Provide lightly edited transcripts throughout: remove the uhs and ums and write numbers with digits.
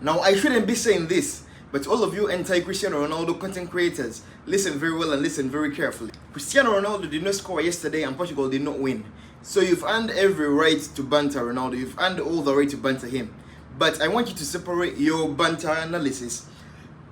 Now, I shouldn't be saying this, but all of you anti-Cristiano Ronaldo content creators, listen very well and listen very carefully. Cristiano Ronaldo did not score yesterday and Portugal did not win. So you've earned every right to banter Ronaldo. You've earned all the right to banter him. But I want you to separate your banter analysis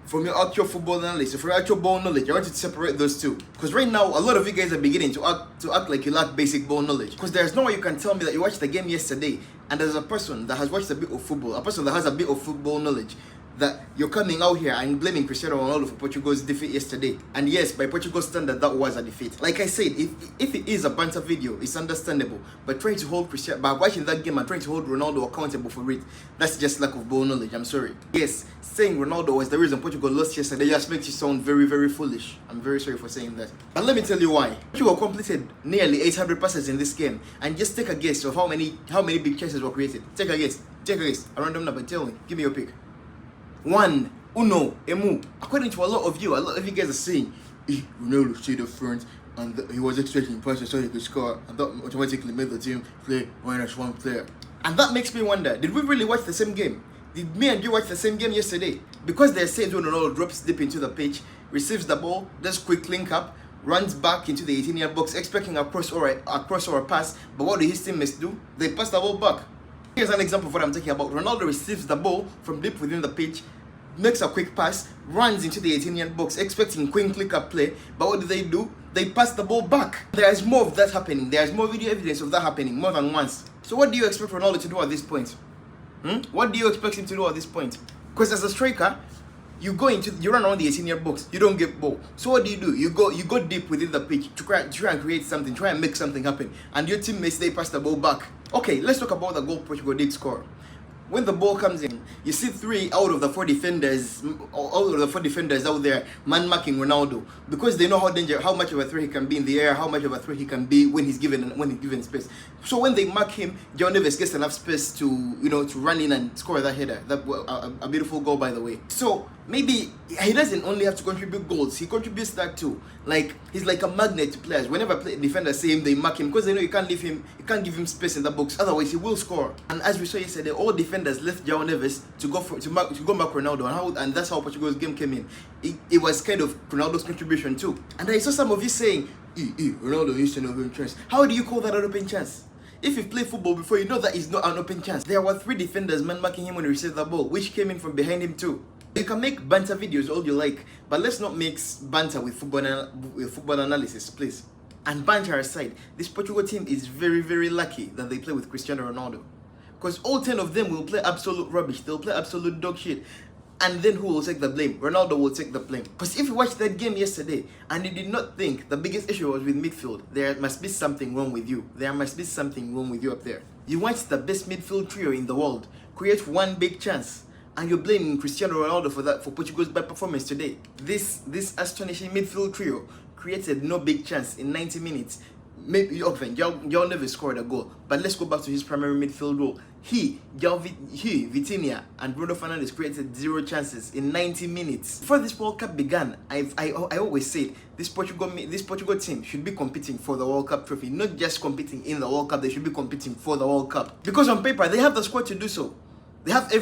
from your actual football analysis, from your actual ball knowledge. I want you to separate those two. Because right now, a lot of you guys are beginning to act like you lack basic ball knowledge. Because there's no way you can tell me that you watched the game yesterday and as a person that has watched a bit of football, a person that has a bit of football knowledge, that you're coming out here and blaming Cristiano Ronaldo for Portugal's defeat yesterday. And yes, by Portugal's standard, that was a defeat. Like I said, if it is a banter video, it's understandable. But trying to hold Cristiano, by watching that game and trying to hold Ronaldo accountable for it, that's just lack of ball knowledge. I'm sorry. Yes, saying Ronaldo was the reason Portugal lost yesterday just makes you sound very, very foolish. I'm very sorry for saying that. But let me tell you why. Portugal completed nearly 800 passes in this game, and just take a guess of how many big chances were created. Take a guess. A random number. Tell me. Give me your pick. One, uno, emu. According to a lot of you guys are saying, Ronaldo stayed up front and he was expecting passes so he could score, and that automatically made the team play -1 player. And that makes me wonder, did we really watch the same game? Did me and you watch the same game yesterday? Because they're saying when Ronaldo drops deep into the pitch, receives the ball, does quick link up, runs back into the 18-yard box expecting a cross or a pass, but what do his teammates do? They pass the ball back. Here's an example of what I'm talking about. Ronaldo receives the ball from deep within the pitch, makes a quick pass, runs into the 18-yard box expecting quick click-up play, but what do? They pass the ball back. There is more of that happening. There is more video evidence of that happening more than once. So what do you expect Ronaldo to do at this point? What do you expect him to do at this point? Because as a striker, you run around the 18-yard box, you don't get ball. So what do? You go deep within the pitch to try and create something, try and make something happen, and your teammates, they pass the ball back. Okay, let's talk about the goal Portugal did score. When the ball comes in, you see 3 out of the 4 defenders out there man-marking Ronaldo, because they know how much of a threat he can be in the air, how much of a threat he can be when he's given space. So when they mark him, João Neves gets enough space to run in and score that header. A beautiful goal, by the way. So maybe he doesn't only have to contribute goals, he contributes that too. Like, he's like a magnet to players. Whenever defenders see him, they mark him because they know you can't give him space in the box, otherwise he will score. And as we saw yesterday, all defenders left João Neves to go mark Ronaldo, and that's how Portugal's game came in. It was kind of Ronaldo's contribution too. And I saw some of you saying, Ronaldo used to an open chance. How do you call that an open chance? If you play football before, you know that is not an open chance. There were 3 defenders man-marking him when he received the ball, which came in from behind him too. You can make banter videos all you like, but let's not mix banter with football analysis, please. And banter aside, this Portugal team is very, very lucky that they play with Cristiano Ronaldo. Because all 10 of them will play absolute rubbish. They'll play absolute dog shit. And then who will take the blame? Ronaldo will take the blame. Because if you watched that game yesterday and you did not think the biggest issue was with midfield, there must be something wrong with you. There must be something wrong with you up there. You watched the best midfield trio in the world create one big chance, and you're blaming Cristiano Ronaldo for Portugal's bad performance today. This astonishing midfield trio created no big chance in 90 minutes. Maybe João Neves scored a goal, but let's go back to his primary midfield role. Vitinha and Bruno Fernandes created 0 chances in 90 minutes. Before this World Cup began, I always said this Portugal team should be competing for the World Cup trophy, not just competing in the World Cup. They should be competing for the World Cup, because on paper they have the squad to do so. They have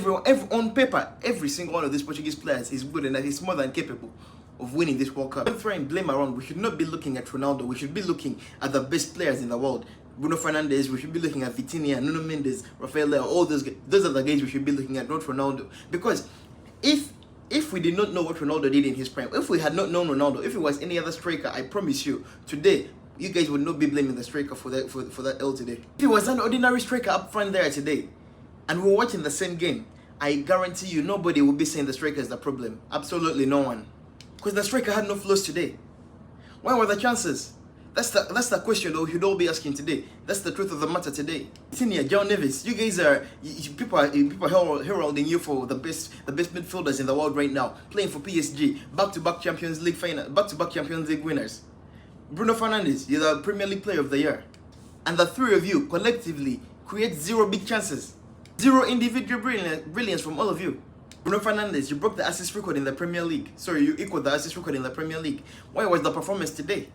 on paper, every single one of these Portuguese players is good and that is more than capable of winning this World Cup. Don't throw in blame around. We should not be looking at Ronaldo. We should be looking at the best players in the world. Bruno Fernandes, we should be looking at Vitinha, Nuno Mendes, Rafael Leao, all those guys. Those are the guys we should be looking at, not Ronaldo. Because if we did not know what Ronaldo did in his prime, if we had not known Ronaldo, if it was any other striker, I promise you, today, you guys would not be blaming the striker for that L today. If it was an ordinary striker up front there today, and we were watching the same game, I guarantee you nobody will be saying the striker is the problem. Absolutely no one. Because the striker had no flaws today. Where were the chances? That's the question though you'd all be asking today. That's the truth of the matter today. Senior João Neves, you guys are people heralding you for the best midfielders in the world right now, playing for PSG, back-to-back Champions League final, back-to-back Champions League winners. Bruno Fernandes, you're the Premier League Player of the Year, and the 3 of you collectively create 0 big chances, 0 individual brilliance from all of you. Bruno Fernandes, you broke the assist record in the Premier League. Sorry, you equaled the assist record in the Premier League. Where was the performance today?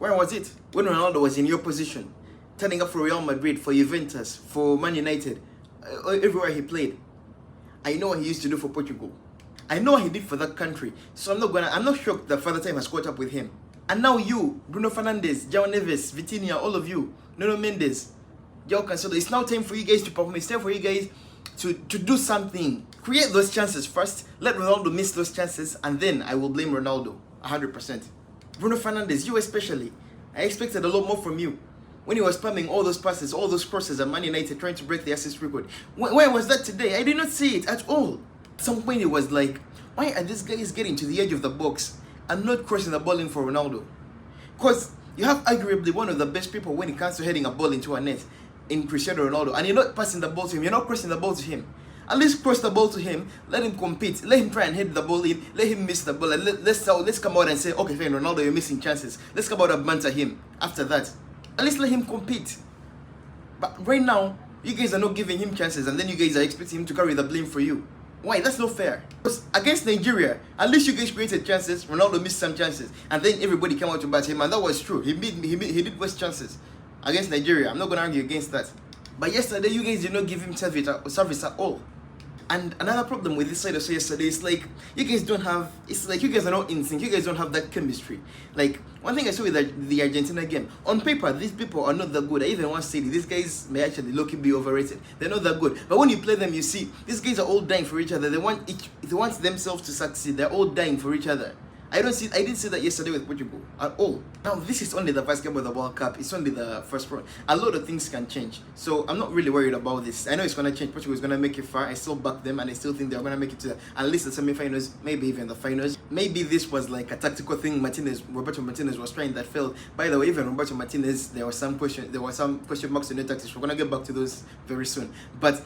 Where was it? When Ronaldo was in your position, turning up for Real Madrid, for Juventus, for Man United, everywhere he played. I know what he used to do for Portugal. I know what he did for that country. So I'm not shocked that Father Time has caught up with him. And now you, Bruno Fernandes, João Neves, Vitinha, all of you, Nuno Mendes, João Cancelo, it's now time for you guys to perform. It's time for you guys to do something. Create those chances first. Let Ronaldo miss those chances, and then I will blame Ronaldo 100%. Bruno Fernandes, you especially, I expected a lot more from you. When he was spamming all those passes, all those crosses at Man United, trying to break the assist record. Where was that today? I did not see it at all. At some point it was like, why are these guys getting to the edge of the box and not crossing the ball in for Ronaldo? Because you have arguably one of the best people when it comes to heading a ball into a net in Cristiano Ronaldo, and you're not passing the ball to him, you're not crossing the ball to him. At least cross the ball to him, let him compete, let him try and head the ball in, let him miss the ball, and let's come out and say, okay, fine, Ronaldo, you're missing chances. Let's come out and banter him after that. At least let him compete. But right now, you guys are not giving him chances, and then you guys are expecting him to carry the blame for you. Why? That's not fair. Because against Nigeria, at least you guys created chances, Ronaldo missed some chances, and then everybody came out to bat him, and that was true. He did waste chances against Nigeria. I'm not going to argue against that. But yesterday, you guys did not give him service at all. And another problem with this side also yesterday is like, you guys don't have, it's like you guys are not in sync, you guys don't have that chemistry. Like, one thing I saw with the Argentina game, on paper, these people are not that good. I even once said these guys may actually low-key be overrated. They're not that good. But when you play them, you see, these guys are all dying for each other. They want themselves to succeed. They're all dying for each other. I didn't see that yesterday with Portugal at all. Now, this is only the first game of the World Cup. It's only the first round. A lot of things can change. So I'm not really worried about this. I know it's going to change. Portugal is going to make it far. I still back them, and I still think they're going to make it to at least the semi-finals, maybe even the finals. Maybe this was like a tactical thing Roberto Martinez was trying that failed. By the way, even Roberto Martinez, there were some question marks on the tactics. We're going to get back to those very soon. But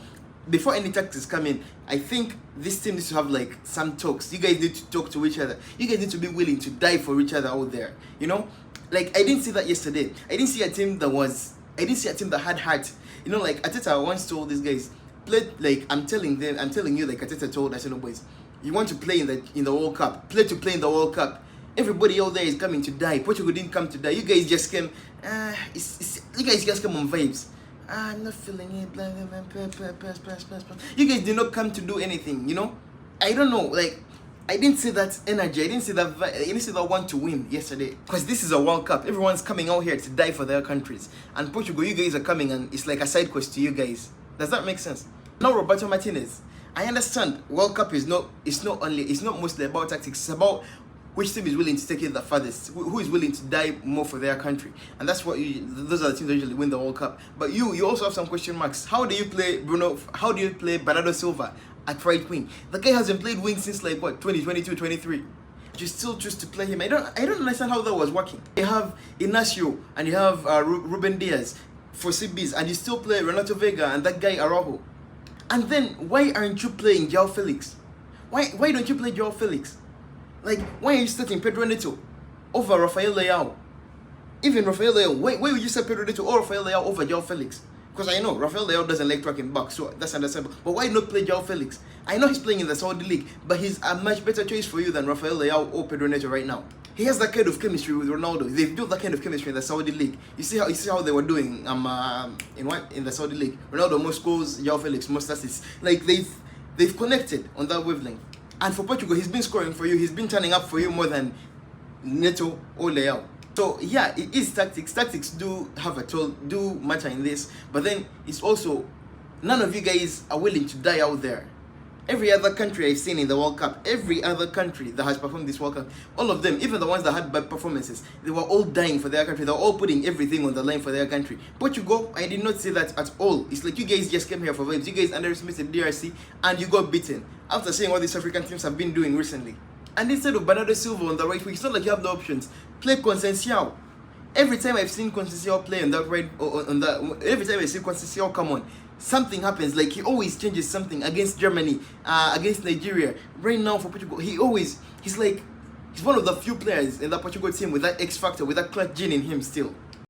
before any tactics come in, I think this team needs to have like some talks. You guys need to talk to each other. You guys need to be willing to die for each other out there. You know, like I didn't see that yesterday. I didn't see a team that had heart. You know, like Arteta once told these guys, play like I'm telling you, like Arteta told Arsenal boys, you want to play in the World Cup, play to play in the World Cup. Everybody out there is coming to die. Portugal didn't come to die. You guys just came. You guys just came on vibes. I'm not feeling it. Blah, blah, blah. You guys did not come to do anything, you know? I don't know, like, I didn't see that energy. I didn't see that want to win yesterday. Because this is a World Cup. Everyone's coming out here to die for their countries. And Portugal, you guys are coming and it's like a side quest to you guys. Does that make sense? Now, Roberto Martinez, I understand World Cup is not mostly about tactics. It's about which team is willing to take it the farthest, who is willing to die more for their country, and that's what those are the teams that usually win the World Cup. But you also have some question marks. How do you play Bruno? How do you play Bernardo Silva at right wing? The guy hasn't played wing since like what 2022, 23. You still choose to play him. I don't understand how that was working. You have Inacio and you have Ruben Diaz for CBs, and you still play Renato Vega and that guy Araujo. And then why aren't you playing João Felix? Why don't you play João Felix? Like, why are you starting Pedro Neto over Rafael Leao? Even Rafael Leao, why would you set Pedro Neto or Rafael Leao over João Felix? Because I know Rafael Leao doesn't like tracking back, so that's understandable. But why not play João Felix? I know he's playing in the Saudi League, but he's a much better choice for you than Rafael Leao or Pedro Neto right now. He has that kind of chemistry with Ronaldo. They've built that kind of chemistry in the Saudi League. You see how they were doing in the Saudi League. Ronaldo most goals, João Felix most assists. Like they've connected on that wavelength. And for Portugal, he's been scoring for you. He's been turning up for you more than Neto or Leao. So yeah, it is tactics. Tactics do have a toll, do matter in this. But then it's also, none of you guys are willing to die out there. Every other country I've seen in the World Cup, every other country that has performed this World Cup, all of them, even the ones that had bad performances, they were all dying for their country. They were all putting everything on the line for their country. Portugal, I did not see that at all. It's like you guys just came here for vibes. You guys underestimated DRC and you got beaten after seeing what these African teams have been doing recently. And instead of Bernardo Silva on the right wing, it's not like you have the options. Play Conceição. Every time I've seen Conceição play on that right, every time I see Conceição come on, something happens. Like he always changes something against Germany, against Nigeria. Right now for Portugal, he's one of the few players in that Portugal team with that X factor, with that clutch gene in him still.